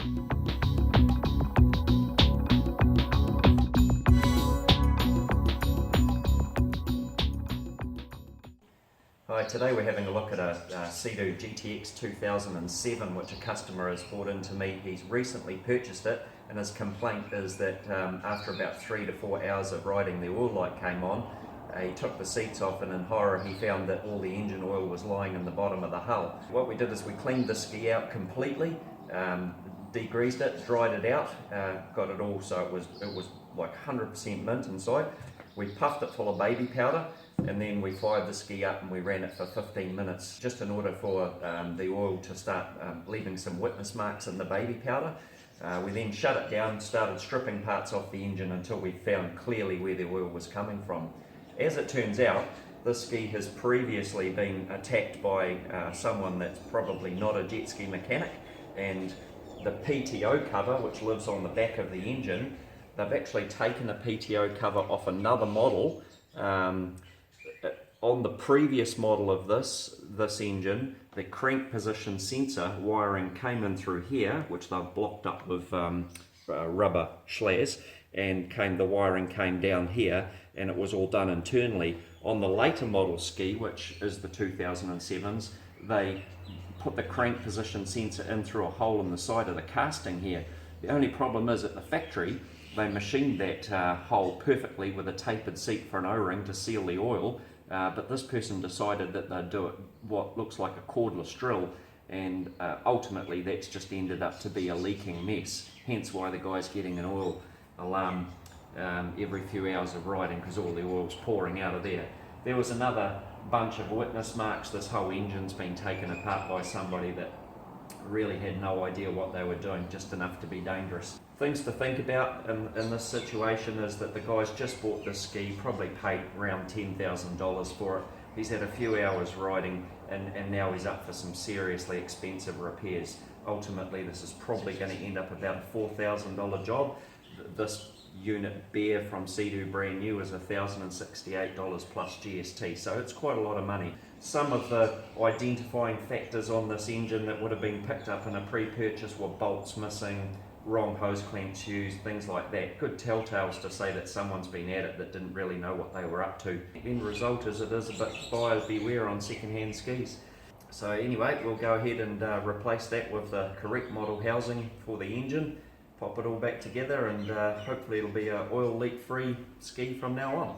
Hi, today we're having a look at a Seadoo GTX 2007 which a customer has brought in to me. He's recently purchased it and his complaint is that after about 3 to 4 hours of riding the oil light came on. He took the seats off and in horror he found that all the engine oil was lying in the bottom of the hull. What we did is we cleaned the ski out completely, degreased it, dried it out, got it all so it was like 100% mint inside. We puffed it full of baby powder and then we fired the ski up and we ran it for 15 minutes just in order for the oil to start leaving some witness marks in the baby powder. We then shut it down, started stripping parts off the engine until we found clearly where the oil was coming from. As it turns out, this ski has previously been attacked by someone that's probably not a jet ski mechanic, and the PTO cover, which lives on the back of the engine, they've actually taken a PTO cover off another model. On the previous model of this engine, the crank position sensor wiring came in through here, which they've blocked up with rubber schlaz, and the wiring came down here, and it was all done internally. On the later model ski, which is the 2007s, they put the crank position sensor in through a hole in the side of the casting here. The only problem is at the factory, they machined that hole perfectly with a tapered seat for an O-ring to seal the oil, but this person decided that they'd do it what looks like a cordless drill, and ultimately that's just ended up to be a leaking mess, hence why the guy's getting an oil alarm every few hours of riding because all the oil's pouring out of there. There was another bunch of witness marks. This whole engine's been taken apart by somebody that really had no idea what they were doing, just enough to be dangerous. Things to think about in this situation is that the guy's just bought this ski, probably paid around $10,000 for it. He's had a few hours riding and now he's up for some seriously expensive repairs. Ultimately this is probably going to end up about a $4,000 job. This unit bare from Seadoo brand new is $1,068 plus GST, so it's quite a lot of money. Some of the identifying factors on this engine that would have been picked up in a pre-purchase were bolts missing, wrong hose clamps used, things like that. Good telltales to say that someone's been at it that didn't really know what they were up to. The end result is it is a bit buyer beware on second-hand skis. So anyway, we'll go ahead and replace that with the correct model housing for the engine, pop it all back together, and hopefully it'll be an oil leak free ski from now on.